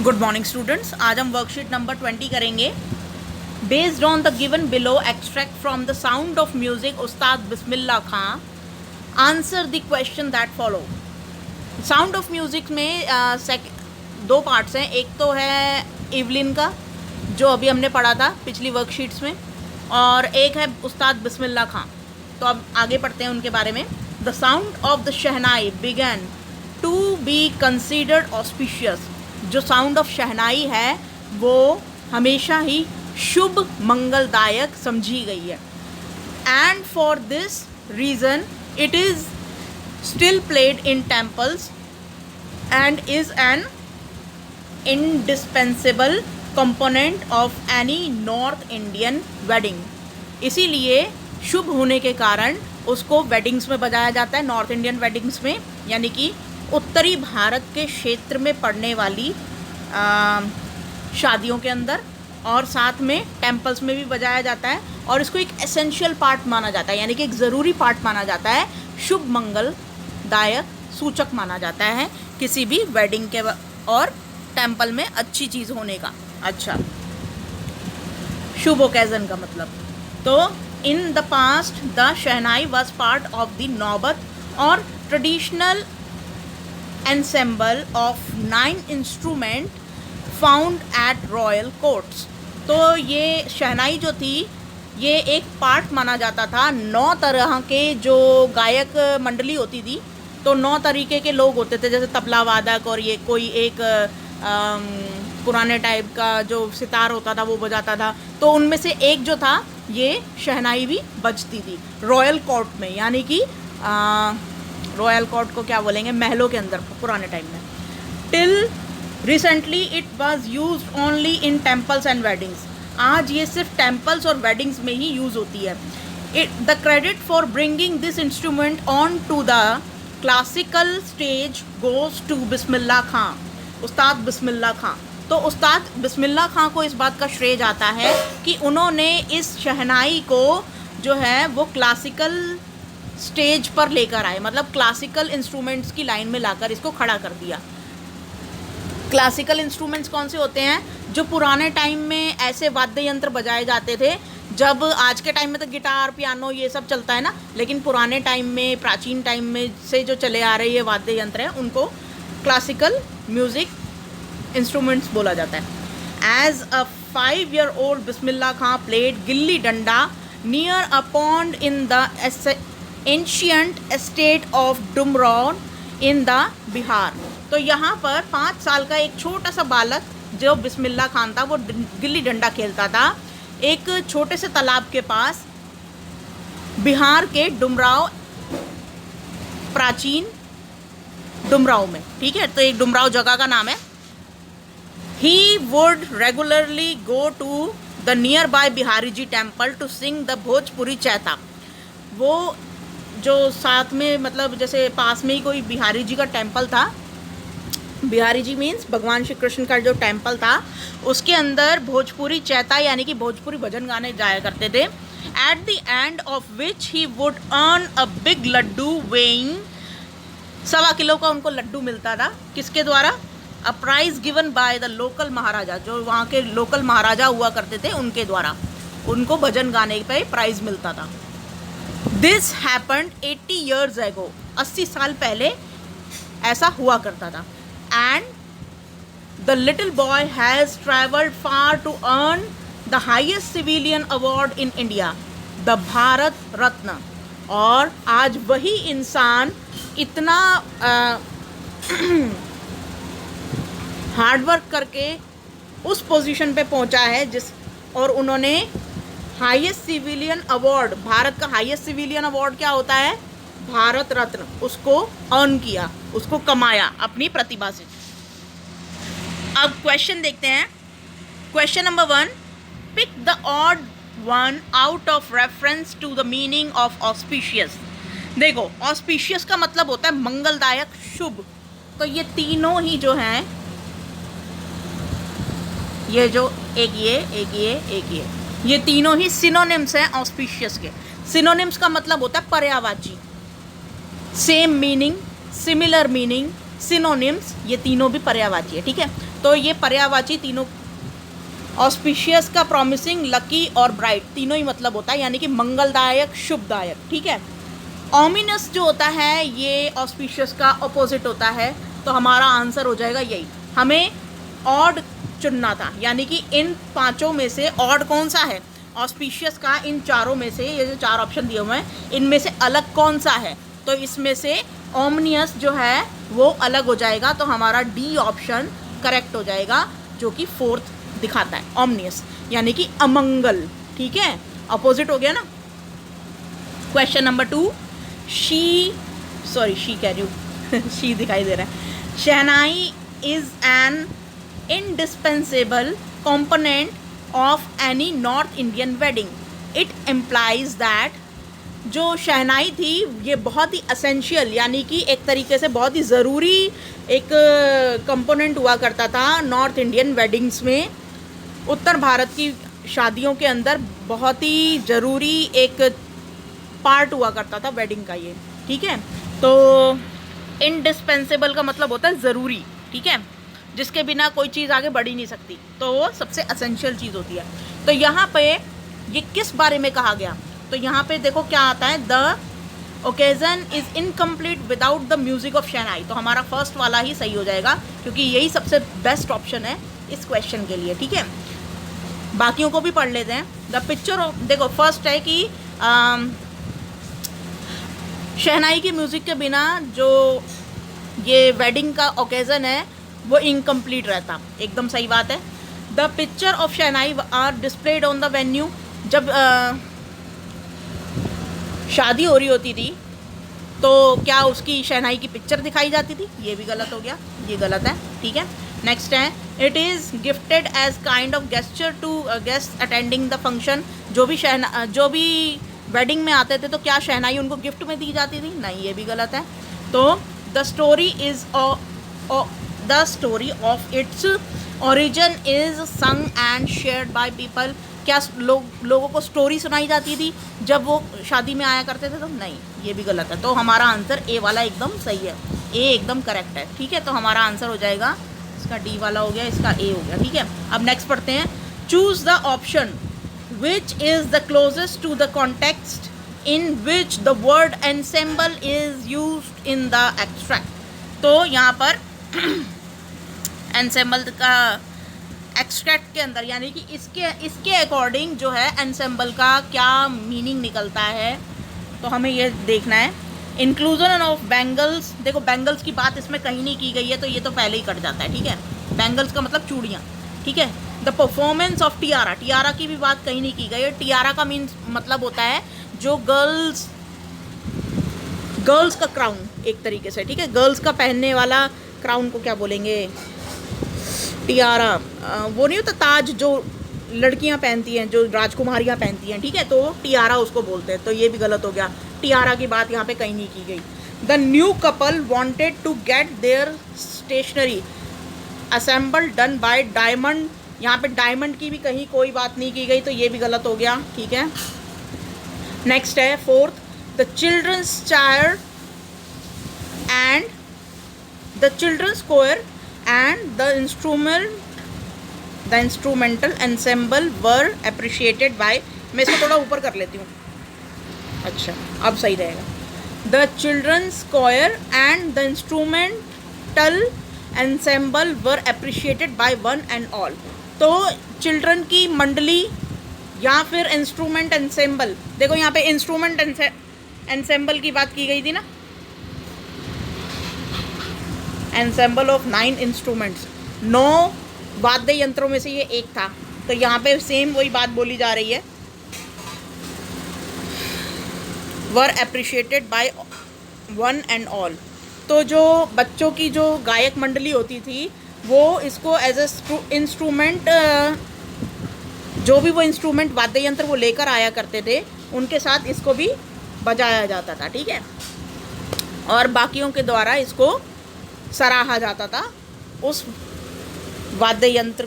Good morning students, आज हम worksheet number 20 करेंगे। Based on the given below extract from the sound of music Ustad Bismillah Khan, answer the question that follow. Sound of music में दो parts हैं। एक तो है इवलिन का जो अभी हमने पढ़ा था पिछली वर्कशीट्स में, और एक है उस्ताद बिस्मिल्लाह खां। तो अब आगे पढ़ते हैं उनके बारे में। The sound of the shehnai began to be considered auspicious. जो साउंड ऑफ शहनाई है वो हमेशा ही शुभ मंगलदायक समझी गई है। And for this reason it is still played in temples and is an indispensable component of any North Indian wedding. इसीलिए शुभ होने के कारण उसको वेडिंग्स में बजाया जाता है, नॉर्थ इंडियन वेडिंग्स में, यानी कि उत्तरी भारत के क्षेत्र में पड़ने वाली शादियों के अंदर, और साथ में टेम्पल्स में भी बजाया जाता है। और इसको एक एसेंशियल पार्ट माना जाता है, यानी कि एक ज़रूरी पार्ट माना जाता है, शुभ मंगलदायक सूचक माना जाता है किसी भी वेडिंग के और टेम्पल में अच्छी चीज़ होने का। अच्छा, शुभ ओकेज़न का मतलब। तो in the past the shehnai was part of the नौबत और traditional ensemble of 9 instrument found at royal courts। तो ये शहनाई जो थी ये एक पार्ट माना जाता था। 9 तरह के जो गायक मंडली होती थी, तो 9 तरीके के लोग होते थे, जैसे तबला वादक, और ये कोई एक पुराने टाइप का जो सितार होता था वो बजाता था। तो उनमें से एक जो था ये शहनाई भी बजती थी रॉयल कोर्ट में, यानी कि रॉयल कोर्ट को क्या बोलेंगे, महलों के अंदर पुराने टाइम में। Till recently it was used only in temples and weddings. आज ये सिर्फ टेम्पल्स और वेडिंग्स में ही यूज़ होती है। The credit for bringing this instrument on to the classical stage goes to Bismillah Khan, Ustad Bismillah खां। तो उस्ताद बिस्मिल्लाह खां को इस बात का श्रेय जाता है कि उन्होंने इस शहनाई को जो है वो क्लासिकल स्टेज पर लेकर आए, मतलब क्लासिकल इंस्ट्रूमेंट्स की लाइन में लाकर इसको खड़ा कर दिया। क्लासिकल इंस्ट्रूमेंट्स कौन से होते हैं? जो पुराने टाइम में ऐसे वाद्य यंत्र बजाए जाते थे, जब आज के टाइम में तो गिटार, पियानो ये सब चलता है ना, लेकिन पुराने टाइम में, प्राचीन टाइम में से जो चले आ रहे ये वाद्य यंत्र हैं, उनको क्लासिकल म्यूज़िक इंस्ट्रूमेंट्स बोला जाता है। As a 5 year old Bismillah Khan played gilli danda near a pond in the ancient estate of Dumraon in the Bihar. तो यहाँ पर 5 साल का एक छोटा सा बालक जो बिस्मिल्लाह खान था वो गिल्ली डंडा खेलता था एक छोटे से तालाब के पास, बिहार के डुमराव, प्राचीन डुमराव में। ठीक है, तो एक डुमराव जगह का नाम है। He would regularly go to the nearby Bihari ji temple to sing the Bhojpuri chaita. वो जो साथ में, मतलब जैसे पास में ही कोई बिहारी जी का टेम्पल था, बिहारी जी मीन्स भगवान श्री कृष्ण का जो टेम्पल था, उसके अंदर भोजपुरी चैता यानी कि भोजपुरी भजन गाने जाया करते थे। At the end of which he would earn a big laddu weighing 1.25 kilo का उनको लड्डू मिलता था। किसके द्वारा? A prize given by the local Maharaja, जो वहाँ के लोकल महाराजा हुआ करते थे उनके द्वारा उनको भजन गाने पे प्राइज मिलता था। दिस हैपेंड 80 years ago, 80 साल पहले ऐसा हुआ करता था। And the little boy has travelled far to earn the highest civilian award in India, the Bharat Ratna. और आज वही इंसान इतना हार्डवर्क करके उस पोजीशन पे पहुंचा है और उन्होंने हाईएस्ट सिविलियन अवार्ड, भारत का हाईएस्ट सिविलियन अवार्ड क्या होता है? भारत रत्न, उसको अर्न किया, उसको कमाया अपनी प्रतिभा से। अब क्वेश्चन देखते हैं। Question number 1, pick the odd one out of reference to the meaning of auspicious. देखो, ऑस्पिशियस का मतलब होता है मंगलदायक, शुभ। तो ये तीनों ही जो हैं, ये जो एक ये तीनों ही सिनोनिम्स हैं ऑस्पिशियस के। सिनोनिम्स का मतलब होता है पर्यायवाची, same meaning, similar meaning, synonyms, ये तीनों भी पर्यायवाची है। ठीक है, तो ये पर्यायवाची तीनों, ऑस्पिशियस का प्रॉमिसिंग, लकी और ब्राइट, तीनों ही मतलब होता है, यानी कि मंगलदायक, शुभदायक, ठीक है। ऑमिनस जो होता है ये ऑस्पिशियस का अपोजिट होता है, तो हमारा आंसर हो जाएगा यही। हमें ऑड चुनना था, यानी कि इन पांचों में से ऑड कौन सा है, ऑस्पिशियस का इन चारों में से, ये जो चार ऑप्शन दिए हुए हैं इनमें से अलग कौन सा है, तो इसमें से ओमनियस जो है वो अलग हो जाएगा, तो हमारा डी ऑप्शन करेक्ट हो जाएगा, जो कि फोर्थ दिखाता है ओमनियस, यानी कि अमंगल, ठीक है, अपोजिट हो गया ना। क्वेश्चन नंबर 2, शी कह रही हूँ शी दिखाई दे रहा है। Shehnai is an indispensable component of any North Indian wedding. It implies that जो शहनाई थी ये बहुत ही असेंशियल, यानी कि एक तरीके से बहुत ही ज़रूरी एक कंपोनेंट हुआ करता था नॉर्थ इंडियन वेडिंग्स में। उत्तर भारत की शादियों के अंदर बहुत ही ज़रूरी एक पार्ट हुआ करता था वेडिंग का ये, ठीक है। तो इंडिस्पेंसेबल का मतलब होता है ज़रूरी, ठीक है, जिसके बिना कोई चीज़ आगे बढ़ ही नहीं सकती, तो वो सबसे असेंशियल चीज़ होती है। तो यहाँ पे ये किस बारे में कहा गया, तो यहाँ पे देखो क्या आता है, the occasion is incomplete without the music of shehnai, तो हमारा फर्स्ट वाला ही सही हो जाएगा, क्योंकि यही सबसे बेस्ट ऑप्शन है इस क्वेश्चन के लिए, ठीक है। बाकियों को भी पढ़ लेते हैं। द पिक्चर ऑफ, देखो फर्स्ट है कि शहनाई की म्यूज़िक के बिना जो ये वेडिंग का ओकेज़न है वो इनकम्प्लीट रहता, एकदम सही बात है। The picture of shehnai are displayed on the venue, जब शादी हो रही होती थी तो क्या उसकी शहनाई की पिक्चर दिखाई जाती थी, ये भी गलत हो गया, ये गलत है, ठीक है। नेक्स्ट है, it is gifted as kind of gesture to guest attending the function, जो भी वेडिंग में आते थे तो क्या शहनाई उनको गिफ्ट में दी जाती थी, नहीं, ये भी गलत है। तो the story of its origin is संग एंड शेयर्ड बाय पीपल, क्या लोगों को स्टोरी सुनाई जाती थी जब वो शादी में आया करते थे, तो नहीं, ये भी गलत है। तो हमारा आंसर ए वाला एकदम सही है, ए एकदम करेक्ट है, ठीक है। तो हमारा आंसर हो जाएगा, इसका डी वाला हो गया, इसका ए हो गया, ठीक है। अब नेक्स्ट पढ़ते हैं, choose the option which is the closest to the context in which the word ensemble is used in the extract। तो यहाँ पर ensemble का एक्सट्रैक्ट के अंदर, यानी कि इसके अकॉर्डिंग जो है ensemble का क्या मीनिंग निकलता है, तो हमें ये देखना है। इंक्लूजन ऑफ बैंगल्स, देखो बैंगल्स की बात इसमें कहीं नहीं की गई है, तो ये तो पहले ही कट जाता है, ठीक है। बैंगल्स का मतलब चूड़ियाँ, ठीक है। The performance of Tiara, Tiara की भी बात कहीं नहीं की गई है। टियारा का मीन्स मतलब होता है जो गर्ल्स का क्राउन, एक तरीके से, ठीक है, गर्ल्स का पहनने वाला क्राउन को क्या बोलेंगे, टियारा, वो नहीं होता ताज जो लड़कियां पहनती हैं, जो राजकुमारियां पहनती हैं, ठीक है, तो टियारा उसको बोलते हैं, तो ये भी गलत हो गया, टियारा की बात यहाँ पे कहीं नहीं की गई। The new couple wanted to get their stationery assemble done by diamond, यहाँ पे डायमंड की भी कहीं कोई बात नहीं की गई, तो ये भी गलत हो गया, ठीक है। नेक्स्ट है fourth, the children's choir and the children's choir and the instrumental ensemble were appreciated by, मैं इसको थोड़ा ऊपर कर लेती हूँ, अच्छा अब सही रहेगा। The children's choir and the instrumental ensemble were appreciated by one and all, तो चिल्ड्रन की मंडली या फिर इंस्ट्रूमेंट एंसेम्बल, देखो यहाँ पे इंस्ट्रूमेंट एंसेम्बल की बात की गई थी ना, एंसेम्बल ऑफ 9 इंस्ट्रूमेंट्स, 9 वाद्य यंत्रों में से ये एक था, तो यहाँ पे सेम वही बात बोली जा रही है, were appreciated by one and all. तो जो बच्चों की जो गायक मंडली होती थी वो इसको एज ए इंस्ट्रूमेंट, जो भी वो इंस्ट्रूमेंट वाद्य यंत्र वो लेकर आया करते थे उनके साथ इसको भी बजाया जाता था, ठीक है, और बाकियों के द्वारा इसको सराहा जाता था उस वाद्य यंत्र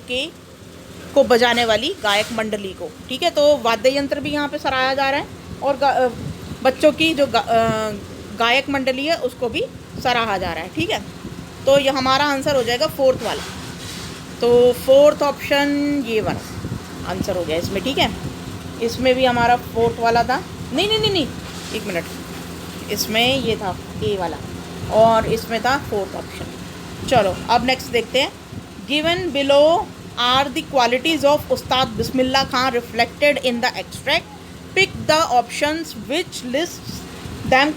को बजाने वाली गायक मंडली को, ठीक है। तो वाद्य यंत्र भी यहाँ पे सराहा जा रहा है और बच्चों की जो गायक मंडली है उसको भी सराहा जा रहा है, ठीक है। तो ये हमारा आंसर हो जाएगा फोर्थ वाला। तो फोर्थ ऑप्शन ये वाला आंसर हो गया इसमें, ठीक है। इसमें भी हमारा फोर्थ वाला था, नहीं नहीं नहीं नहीं, एक मिनट, इसमें ये था ए वाला और इसमें था फोर्थ ऑप्शन। चलो अब नेक्स्ट देखते हैं। Given below are the qualities of Ustad Bismillah Khan reflected in the extract, pick the options which list them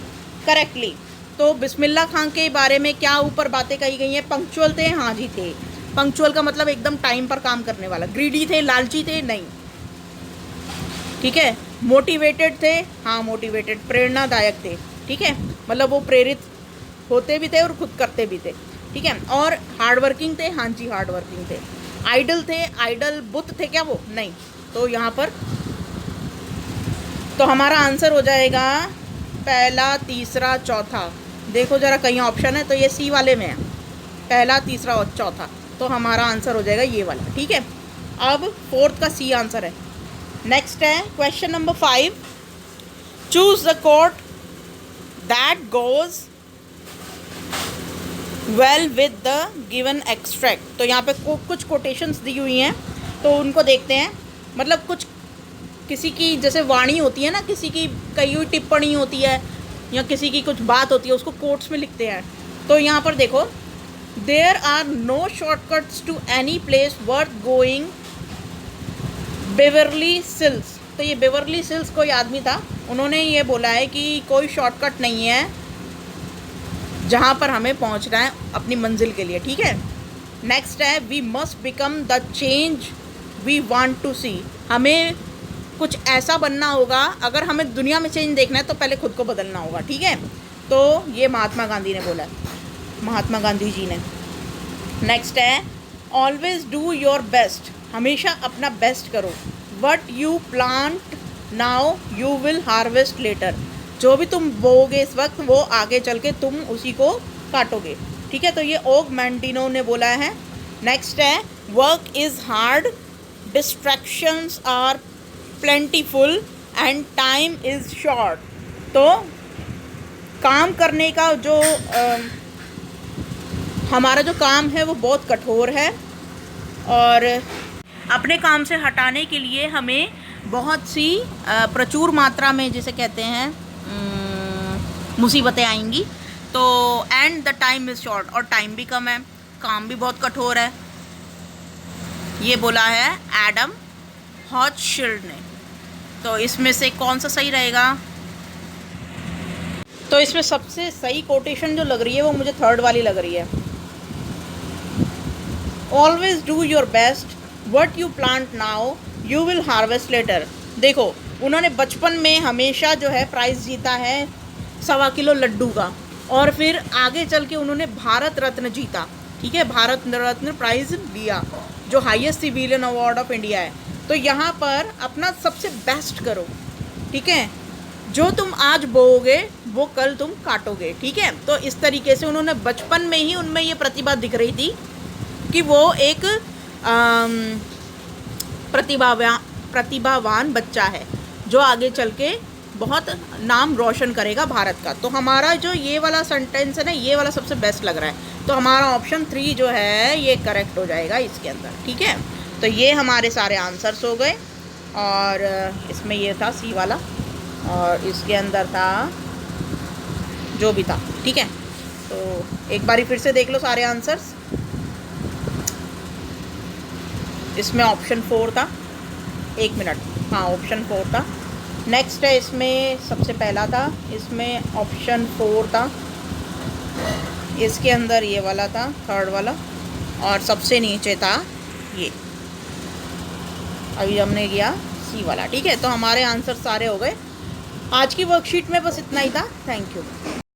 correctly. तो बिस्मिल्लाह खान के बारे में क्या ऊपर बातें कही गई हैं? पंक्चुअल थे, हाँ जी थे। पंक्चुअल का मतलब एकदम टाइम पर काम करने वाला। ग्रीडी थे, लालची थे, नहीं, ठीक है। मोटिवेटेड थे, हाँ मोटिवेटेड, प्रेरणादायक थे, ठीक है, मतलब वो प्रेरित होते भी थे और खुद करते भी थे, ठीक है। और हार्ड वर्किंग थे, हाँ जी हार्ड वर्किंग थे। आइडल थे, आइडल बुत थे क्या वो? नहीं। तो यहाँ पर तो हमारा आंसर हो जाएगा पहला, तीसरा, चौथा। देखो ज़रा कहीं ऑप्शन है तो ये सी वाले में है, पहला, तीसरा और चौथा, तो हमारा आंसर हो जाएगा ये वाला, ठीक है। अब फोर्थ का सी आंसर है। नेक्स्ट है question number 5, choose the coat that goes well with the given extract. तो यहाँ पे कुछ कोटेशंस दी हुई हैं, तो उनको देखते हैं। मतलब कुछ किसी की जैसे वाणी होती है ना, किसी की कही हुई टिप्पणी होती है या किसी की कुछ बात होती है, उसको कोट्स में लिखते हैं। तो यहाँ पर देखो, there are no shortcuts to any place worth going Beverly Sills. तो ये बेवरली सिल्स कोई आदमी था, उन्होंने ये बोला है कि कोई शॉर्टकट नहीं है जहाँ पर हमें पहुँचना है अपनी मंजिल के लिए, ठीक है। नेक्स्ट है we must become the change we want to see. हमें कुछ ऐसा बनना होगा, अगर हमें दुनिया में चेंज देखना है तो पहले खुद को बदलना होगा, ठीक है। तो ये महात्मा गांधी ने बोला है, महात्मा गांधी जी ने। नेक्स्ट है ऑलवेज डू योर बेस्ट, हमेशा अपना बेस्ट करो। What you plant now you will harvest later. जो भी तुम बोओगे इस वक्त वो आगे चल के तुम उसी को काटोगे, ठीक है। तो ये ओग मैंडिनो ने बोला है। नेक्स्ट है work is hard, distractions are plentiful and time is short. तो काम करने का जो हमारा जो काम है वो बहुत कठोर है और अपने काम से हटाने के लिए हमें बहुत सी प्रचुर मात्रा में जिसे कहते हैं मुसीबतें आएंगी। तो and the time is short, और टाइम भी कम है, काम भी बहुत कठोर है। ये बोला है एडम हॉचशिल्ड ने। तो इसमें से कौन सा सही रहेगा? तो इसमें सबसे सही कोटेशन जो लग रही है वो मुझे थर्ड वाली लग रही है, always do your best, what you plant now you will harvest later. देखो उन्होंने बचपन में हमेशा जो है प्राइज़ जीता है 1.25 किलो लड्डू का, और फिर आगे चल के उन्होंने भारत रत्न जीता, ठीक है, भारत रत्न प्राइज़ लिया जो highest civilian award of India है। तो यहाँ पर अपना सबसे बेस्ट करो, ठीक है। जो तुम आज बोओगे वो कल तुम काटोगे, ठीक है। तो इस तरीके से उन्होंने बचपन में ही उनमें ये प्रतिभा दिख रही थी कि वो एक प्रतिभावान बच्चा है जो आगे चल के बहुत नाम रोशन करेगा भारत का। तो हमारा जो ये वाला सेंटेंस है ना, ये वाला सबसे बेस्ट लग रहा है। तो हमारा ऑप्शन 3 जो है ये करेक्ट हो जाएगा इसके अंदर, ठीक है। तो ये हमारे सारे आंसर्स हो गए, और इसमें ये था सी वाला, और इसके अंदर था जो भी था, ठीक है। तो एक बारी फिर से देख लो सारे आंसर्स। इसमें ऑप्शन 4 था, 1 मिनट, हाँ ऑप्शन 4 था। नेक्स्ट है इसमें सबसे पहला था, इसमें ऑप्शन 4 था, इसके अंदर ये वाला था थर्ड वाला, और सबसे नीचे था ये, अभी हमने किया सी वाला, ठीक है। तो हमारे आंसर सारे हो गए। आज की वर्कशीट में बस इतना ही था। Thank you.